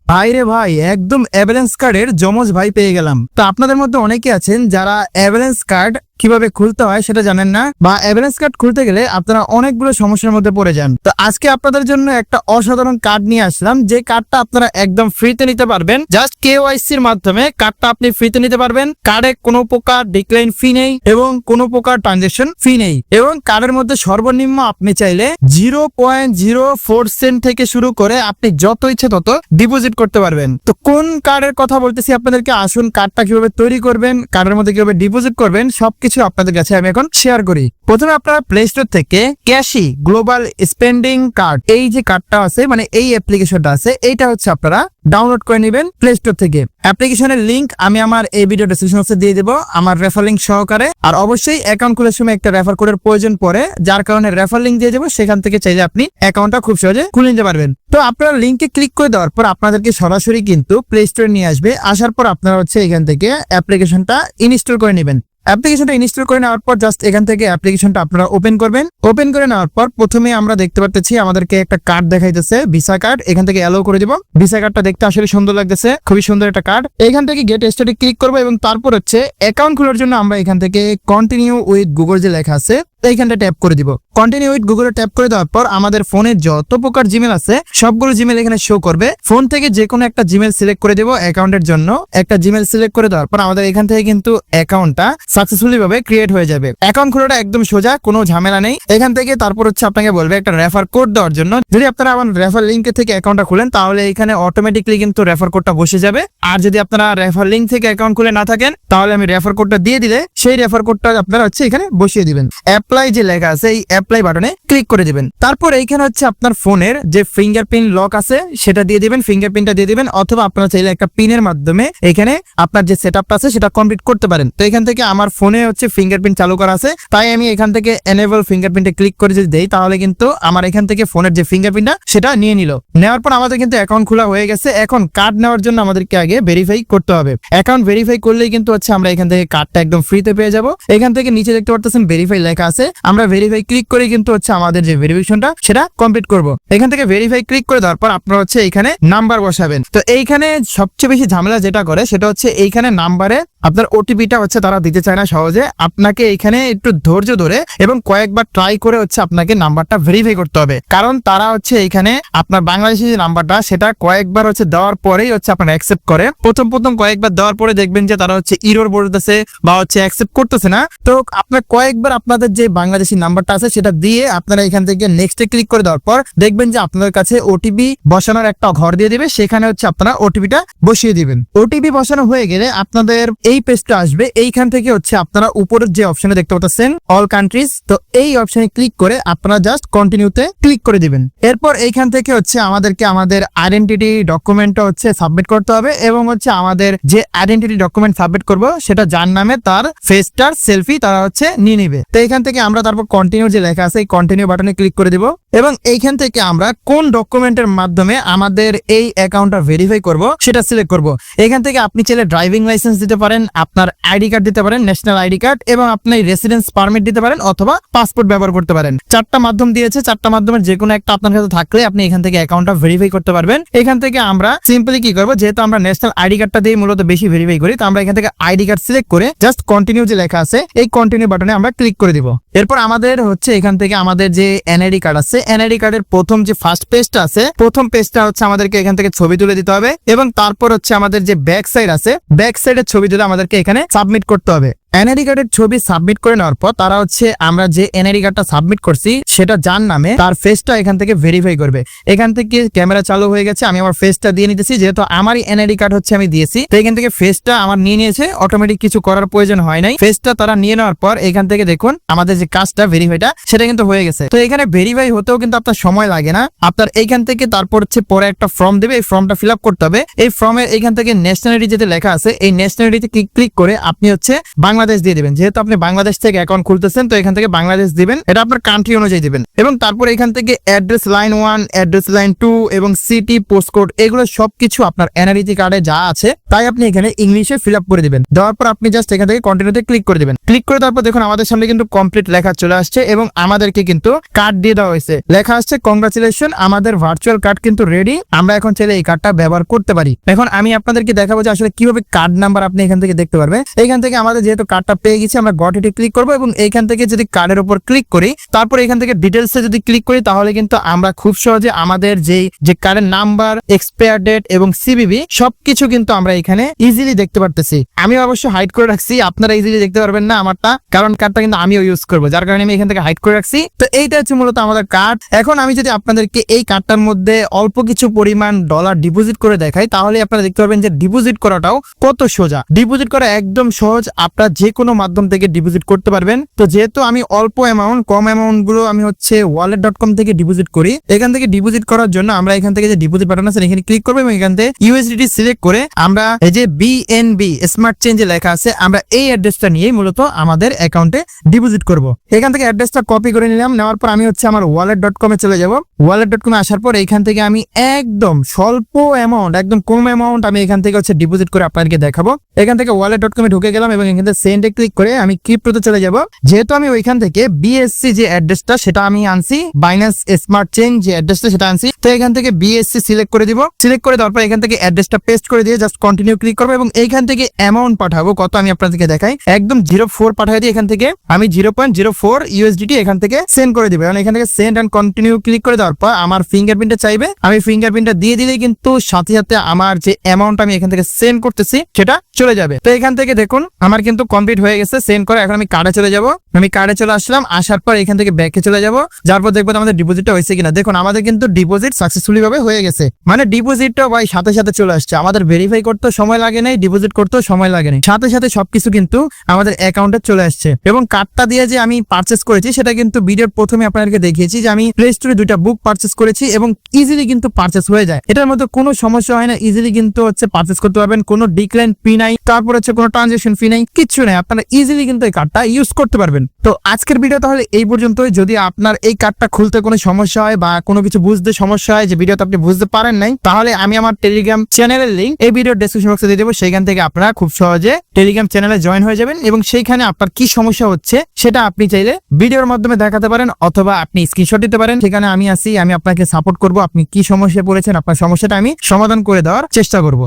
ভাই রে ভাই, একদম অ্যাভালান্স কার্ডের জমজ ভাই পেয়ে গেলাম। তো আপনাদের মধ্যে অনেকে আছেন যারা অ্যাভালান্স কার্ড কিভাবে খুলতে হয় সেটা জানেন না, বা অ্যাভালান্স কার্ড খুলতে গেলে আপনারা অনেকগুলো সমস্যার মধ্যে পড়ে যান। তো আজকে আপনাদের জন্য একটা অসাধারণ কার্ড নিয়ে আসলাম, যে কার্ডটা আপনারা একদম ফ্রিতে নিতে পারবেন। জাস্ট কেওয়াইসির মাধ্যমে কার্ডটা আপনি ফ্রিতে নিতে পারবেন। কার্ডে কোনো প্রকার ডিক্লাইন ফি নেই এবং কোনো প্রকার ট্রানজাকশন ফি নেই, এবং কার্ডের মধ্যে সর্বনিম্ন আপনি চাইলে 0.04 সেন্ট থেকে শুরু করে আপনি যত ইচ্ছে তত ডিপোজিট করতে পারবেন। তো কোন কার্ডের কথা বলতেছি আপনাদেরকে, আসুন কার্ডটা কিভাবে তৈরি করবেন, কার্ডের মধ্যে কিভাবে ডিপোজিট করবেন, সবকিছু আপনাদের কাছে আমি এখন শেয়ার করি। প্রথমে আপনারা প্লে স্টোর থেকে ক্যাশি গ্লোবাল স্পেন্ডিং কার্ড, এই যে কার্ডটা আছে, মানে এই অ্যাপ্লিকেশনটা আছে, এইটা হচ্ছে আপনারা ডাউনলোড করে নেবেন প্লে স্টোর থেকে। অ্যাপ্লিকেশনের লিংক আমি আমার এই ভিডিও ডেসক্রিপশন বক্সে দিয়ে দেবো, আমার রেফার লিংক সহকারে। আর অবশ্যই অ্যাকাউন্ট খোলার সময় একটা রেফার কোডের প্রয়োজন পড়ে, যার কারণে রেফার লিংক দিয়ে যাবো, সেখান থেকে চাইলে আপনি অ্যাকাউন্টটা খুব সহজে খুলে নিতে পারবেন। তো আপনারা লিংকে ক্লিক করে দেওয়ার পর আপনাদেরকে সরাসরি কিন্তু প্লে স্টোরে নিয়ে আসবে। আসার পর আপনারা হচ্ছে এখান থেকে অ্যাপ্লিকেশনটা ইনস্টল করে নেবেন। অ্যাপ্লিকেশনটা ইনস্টল করে নেওয়ার পর জাস্ট এখান থেকে অ্যাপ্লিকেশনটা আপনারা ওপেন করবেন। ওপেন করে নেওয়ার পর প্রথমে আমরা দেখতে পাচ্ছি আমাদেরকে একটা কার্ড দেখাইতেছে, ভিসা কার্ড। এখান থেকে অ্যালাউ করে দিব। ভিসা কার্ডটা দেখতে আসলে সুন্দর লাগতেছে, খুবই সুন্দর একটা কার্ড। এখান থেকে গেট স্টার্টে ক্লিক করবো এবং তারপর হচ্ছে অ্যাকাউন্ট খোলার জন্য আমরা এখান থেকে কন্টিনিউ উইথ গুগল যে লেখা আছে এইখানটা ট্যাপ করে দিব। কন্টিনিউ উইথ গুগলে ট্যাপ করে দেওয়ার পর আমাদের ফোনে যত প্রকার জিমেল আছে সবগুলো জিমেল এখানে শো করবে। ফোন থেকে যে কোনো একটা জিমেল সিলেক্ট করে দেব অ্যাকাউন্টের জন্য। একটা জিমেল সিলেক্ট করে দেওয়ার পর আমাদের এখান থেকে কিন্তু অ্যাকাউন্টটা সাকসেসফুলি ভাবে ক্রিয়েট হয়ে যাবে। অ্যাকাউন্ট খোলাটা একদম সোজা, কোনো ঝামেলা নেই। এখান থেকে তারপর হচ্ছে আপনাকে বলবে একটা রেফার কোড দেওয়ার জন্য। যদি আপনারা আমার রেফার লিঙ্ক থেকে অ্যাকাউন্টটা খুলেন তাহলে এখানে অটোমেটিকলি কিন্তু রেফার কোডটা বসে যাবে। আর যদি আপনারা রেফার লিঙ্ক থেকে অ্যাকাউন্ট খুলে না থাকেন তাহলে আমি রেফার কোডটা দিয়ে দিলে সেই রেফার কোডটা আপনারা হচ্ছে এখানে বসিয়ে দিবেন। অ্যাপ্লাই যে লেখা আছে এই অ্যাপ্লাই বাটনে ক্লিক করে দিবেন। তারপর এইখানে হচ্ছে আপনার ফোনের যে ফিঙ্গারপ্রিন্ট লক আছে সেটা দিয়ে দিবেন, ফিঙ্গারপ্রিন্টটা দিয়ে দিবেন, অথবা আপনারা চাইলে একটা পিনের মাধ্যমে এখানে আপনার যে সেটআপটা আছে সেটা কমপ্লিট করতে পারেন। তো এখান থেকে আমার ফোনে হচ্ছে ফিঙ্গারপ্রিন্ট চালু করা আছে, তাই আমি এখান থেকে এনেবল ফিঙ্গারপ্রিন্টে ক্লিক করে যদি দেই তাহলে কিন্তু আমার এখান থেকে ফোনের যে ফিঙ্গারপ্রিন্টটা সেটা নিয়ে নিল। নেওয়ার পর আমাদের কিন্তু অ্যাকাউন্ট খোলা হয়ে গেছে। এখন কার্ড নেওয়ার জন্য আমাদেরকে আগে ভেরিফাই করতে হবে। অ্যাকাউন্ট ভেরিফাই করলেই কিন্তু হচ্ছে আমরা এখান থেকে কার্ডটা একদম ফ্রিতে পেয়ে যাব। এখান থেকে নিচে দেখতে পাচ্ছেন ভেরিফাই লেখা আছে, আমরা ভেরিফাই ক্লিক করে কিন্তু হচ্ছে আমাদের যে ভেরিফিকেশনটা সেটা কমপ্লিট করব। এখান থেকে ভেরিফাই ক্লিক করে দেওয়ার পর আপনারা হচ্ছে এখানে নাম্বার বসাবেন। তো এইখানে সবচেয়ে বেশি ঝামেলা যেটা করে সেটা হচ্ছে এইখানে নাম্বারে আপনার ওটিপিটা হচ্ছে তারা দিতে চায় না সহজে। আপনাকে এখানে একটু ধৈর্য ধরে এবং কয়েকবার ট্রাই করে হচ্ছে আপনাকে নাম্বারটা ভেরিফাই করতে হবে, কারণ তারা হচ্ছে এখানে আপনার বাংলাদেশি যে নাম্বারটা সেটা কয়েকবার হচ্ছে দেওয়ার পরেই হচ্ছে আপনারা অ্যাকসেপ্ট করে। প্রথম কয়েকবার দেওয়ার পরে দেখবেন যে তারা হচ্ছে ইরর বলতেছে বা হচ্ছে অ্যাকসেপ্ট করতেছে না। তো আপনার কয়েকবার আপনাদের যে বাংলাদেশি নাম্বারটা আছে সেটা দিয়ে আপনারা এখান থেকে নেক্সটে ক্লিক করে দেওয়ার পর দেখবেন যে আপনাদের কাছে ওটিপি বসানোর একটা ঘর দিয়ে দিবে, সেখানে হচ্ছে আপনারা ওটিপিটা বসিয়ে দিবেন। ওটিপি বসানো হয়ে গেলে আপনাদের এই পেজটা আসবে। এইখান থেকে হচ্ছে আপনারা উপরের যে অপশনে দেখতে পাচ্ছেন অল কান্ট্রিজ, তো এই অপশনে ক্লিক করে আপনারা জাস্ট কন্টিনিউতে ক্লিক করে দিবেন। এরপর এইখান থেকে হচ্ছে আমাদেরকে আমাদের আইডেন্টিটি ডকুমেন্টটা হচ্ছে সাবমিট করতে হবে, এবং হচ্ছে আমাদের যে আইডেন্টিটি ডকুমেন্ট সাবমিট করব সেটা যার নামে তার ফেসটার সেলফি তারা হচ্ছে নিয়ে নিবে। তো এইখান থেকে আমরা তারপর কন্টিনিউ যে লেখা আছে এই কন্টিনিউ বাটনে ক্লিক করে দিব, এবং এইখান থেকে আমরা কোন ডকুমেন্টের মাধ্যমে আমাদের এই অ্যাকাউন্টটা ভেরিফাই করব সেটা সিলেক্ট করব। এখান থেকে আপনি চাইলে ড্রাইভিং লাইসেন্স দিতে পারেন, আপনার আইডি কার্ড দিতে পারেন, ন্যাশনাল আইডি কার্ড, এবং আপনি রেসিডেন্স পারমিট দিতে পারেন অথবা পাসপোর্ট ব্যবহার করতে পারেন। চারটা মাধ্যম দিয়েছে, চারটা মাধ্যমের যে কোনো একটা আপনার কাছে থাকলে আপনি এখান থেকে অ্যাকাউন্টটা ভেরিফাই করতে পারবেন। এখান থেকে আমরা সিম্পলি কি করব, যেহেতু আমরা ন্যাশনাল আইডি কার্ডটা দিয়ে মূলত বেশি ভেরিফাই করি, তো আমরা এখান থেকে আইডি কার্ড সিলেক্ট করে জাস্ট কন্টিনিউ যে লেখা আছে এই কন্টিনিউ বাটনে আমরা ক্লিক করে দিব। এরপর আমাদের হচ্ছে এখান থেকে আমাদের যে এনআইডি কার্ড আছে, এনআইডি কার্ডের প্রথম যে ফার্স্ট পেজটা আছে, প্রথম পেজটা হচ্ছে আমাদেরকে এখান থেকে ছবি তুলে দিতে হবে, এবং তারপর হচ্ছে আমাদের যে ব্যাক সাইড আছে ব্যাক সাইডের ছবি তুলে আমাদেরকে এখানে সাবমিট করতে হবে। এনআইডি কার্ডের ছবি সাবমিট করে নেওয়ার পর তারা হচ্ছে আমরা যে এনআইডি কার্ডটা সাবমিট করছি সেটা যার নামে তার ফেসটা এখান থেকে ভেরিফাই করবে। এখান থেকে ক্যামেরা চালু হয়ে গেছে, আমি আমার ফেসটা দিয়ে নিতেছি, যেহেতু আমারই এনআইডি কার্ড হচ্ছে আমি দিয়েছি, তো এখান থেকে ফেসটা আমার নিয়ে নিয়েছে, অটোমেটিক কিছু করার প্রয়োজন হয় নাই। ফেসটা তারা নিয়ে নেওয়ার পর এখান থেকে দেখুন আমাদের যে কাজটা ভেরিফাইটা সেটা কিন্তু হয়ে গেছে। তো এখানে ভেরিফাই হতেও কিন্তু আপনার সময় লাগে না। আপনার এইখান থেকে তারপর হচ্ছে পরে একটা ফর্ম দেবে, এই ফর্মটা ফিল আপ করতে হবে। এই ফর্মের এখান থেকে ন্যাশনালিটি যেটা লেখা আছে এই ন্যাশনালিটিতে ক্লিক করে আপনি হচ্ছে বাংলাদেশ বাংলাদেশ দিয়ে দিবেন, যেহেতু আপনি বাংলাদেশ থেকে অ্যাকাউন্ট খুলতেছেন তো এখান থেকে বাংলাদেশ দিবেন, এটা আপনার কান্ট্রি অনুযায়ী দিবেন। এবং তারপর এখান থেকে অ্যাড্রেস লাইন 1, অ্যাড্রেস লাইন 2 এবং সিটি, পোস্টকোড এগুলো সবকিছু আপনার এনআরইজি কার্ডে যা আছে তাই আপনি এখানে ইংলিশে ফিল আপ করে দিবেন। দেওয়ার পর আপনি জাস্ট এখান থেকে কন্টিনিউতে ক্লিক করে দিবেন। ক্লিক করে তারপর দেখুন আমাদের সামনে কিন্তু কমপ্লিট লেখা চলে আসছে এবং আমাদেরকে কিন্তু কার্ড দিয়ে দেওয়া হয়েছে। লেখা আসছে কংগ্রাচুলেশন, আমাদের ভার্চুয়াল কার্ড কিন্তু রেডি, আমরা এখন চাইলে এই কার্ডটা ব্যবহার করতে পারি। এখন আমি আপনাদেরকে দেখাবো যে আসলে কিভাবে কার্ড নাম্বার আপনি এখান থেকে দেখতে পারবেন। এখান থেকে আমাদের যেহেতু কার্ডটা পেয়ে গেছি, আমরা গট ইটে ক্লিক করবো এবং এইখান থেকে যদি কার্ডের উপর ক্লিক করি, তারপর এখান থেকে ডিটেলসে যদি ক্লিক করি, তাহলে কিন্তু আমরা খুব সহজে আমাদের যে কার্ডের নাম্বার, এক্সপায়ার ডেট এবং সিবিবি সবকিছু কিন্তু আমরা এখানে ইজিলি দেখতে পারতেছি। আমি অবশ্য হাইড করে রাখছি, আপনারা ইজিলি দেখতে পারবেন না আমারটা, কারণ কার্ডটা কিন্তু আমিও ইউজ করবো, যার কারণে আমি এখান থেকে হাইড করে রাখছি। তো এইটা হচ্ছে মূলত আমাদের কার্ড। এখন আমি যদি আপনাদেরকে এই কার্ডটার মধ্যে অল্প কিছু পরিমাণ ডলার ডিপোজিট করে দেখাই, তাহলে আপনারা দেখতে পারবেন যে ডিপোজিট করাটাও কত সোজা। ডিপোজিট করা একদম সহজ, আপনারা যে কোনো মাধ্যম থেকে ডিপোজিট করতে পারবেন। তো যেহেতু আমি অল্প অ্যামাউন্ট, কম অ্যামাউন্ট গুলো আমি হচ্ছে wallet.com থেকে ডিপোজিট করি। এখান থেকে ডিপোজিট করার জন্য আমরা এখান থেকে যে ডিপোজিট বাটন আছে এখানে ক্লিক করবো এবং এখান থেকে ইউএসডিটি সিলেক্ট করে আমরা এই যে বিএনবি স্মার্ট চেঞ্জে লেখা আছে, আমরা এই অ্যাড্রেসটা নিয়ে মূলত আমাদের অ্যাকাউন্টে ডিপোজিট করব। এখান থেকে অ্যাড্রেসটা কপি করে নিলাম, নেওয়ার পর আমি হচ্ছে আমার wallet.com এ চলে যাব। wallet.com এ আসার পর এখান থেকে আমি একদম স্বল্প অ্যামাউন্ট, একদম কম অ্যামাউন্ট আমি এখান থেকে হচ্ছে ডিপোজিট করে আপনাদেরকে দেখাবো। এখান থেকে wallet.com এ ঢুকে গেলাম এবং এখান থেকে সেন্ডে ক্লিক করে আমি ক্রিপ্টোতে চলে যাব। যেহেতু আমি ওইখান থেকে বিএসসি যে অ্যাড্রেসটা সেটা আমি আনছি, বাইন্যান্স স্মার্ট চেইন যে অ্যাড্রেসটা সেটা আনছি, তো এখান থেকে বিএসসি সিলেক্ট করে দিব। সিলেক্ট করে দেওয়ার পর এখান থেকে অ্যাড্রেসটা পেস্ট করে দিয়ে জাস্ট কন্টিনিউ ক্লিক করবো এবং এইখান থেকে অ্যামাউন্ট পাঠাবো কত আমি আপনাদেরকে দেখাই, একদম 0.4 পাঠিয়ে দিই। এখান থেকে আমি 0.04 ইউএসডিটি এখান থেকে সেন্ড করে দিব। এবং এখান থেকে সেন্ড এন্ড কন্টিনিউ ক্লিক করে দেওয়ার পর আমার ফিঙ্গারপ্রিন্টটা চাইবে, আমি ফিঙ্গারপ্রিন্টটা দিয়ে দিলেই কিন্তু সাথে সাথে আমার যে অ্যামাউন্ট আমি এখান থেকে সেন্ড করতেছি সেটা চলে যাবে। তো এখান থেকে দেখুন আমার কিন্তু কমপ্লিট হয়ে গেছে সেন্ড করে। এখন আমি কার্ডে চলে যাব, আমি কার্ডে চলে আসলাম। আসার পর এখান থেকে ব্যাকে চলে যাব, যার পর দেখবো আমাদের ডিপোজিটটা হয়েছে কিনা। দেখুন আমাদের কিন্তু ডিপোজিট সাকসেসফুলি ভাবে হয়ে গেছে, মানে ডিপোজিটটা ভাই সাথে সাথে চলে আসছে। আমাদের ভেরিফাই করতে সময় লাগে নাই, ডিপোজিট করতেও সময় লাগে নাই, সাথে সাথে সবকিছু কিন্তু আমাদের অ্যাকাউন্টে চলে আসছে। এবং কার্ডটা দিয়ে যে আমি পারচেস করেছি সেটা কিন্তু ভিডিওর প্রথমে আপনাদেরকে দেখিয়েছি যে আমি প্লে স্টোরে 2টা বুক পারচেস করেছি এবং ইজিলি কিন্তু পারচেস হয়ে যায়। এটার মধ্যে কোনো সমস্যা হয় না, ইজিলি কিন্তু হচ্ছে পারচেস করতে পারবেন, কোনো ডিক্লাইন ফি নাই, তারপর হচ্ছে কোনো ট্রানজাকশন ফি নাই, কিচ্ছু নাই, আপনারা ইজিলি কিন্তু এই কার্ডটা ইউজ করতে পারবেন। তো আজকের ভিডিও তাহলে এই পর্যন্তই। যদি আপনার এই কার্ডটা খুলতে কোনো সমস্যা হয় বা কোনো কিছু বুঝতে সমস্যা হয়, যে ভিডিওতে আপনি বুঝতে পারেন নাই, তাহলে আমি আমার টেলিগ্রাম চ্যানেলের লিংক এই ভিডিওর ডেসক্রিপশন বক্সে দিয়ে দেবো। সেখান থেকে আপনারা খুব সহজে টেলিগ্রাম চ্যানেলে জয়েন হয়ে যাবেন এবং সেইখানে আপনার কি সমস্যা হচ্ছে সেটা আপনি চাইলে ভিডিওর মাধ্যমে দেখাতে পারেন অথবা আপনি স্ক্রিনশট দিতে পারেন। সেখানে আমি আসি, আমি আপনাকে সাপোর্ট করব। আপনি কি সমস্যায় পড়েছেন, আপনার সমস্যাটা আমি সমাধান করে দেওয়ার চেষ্টা করব।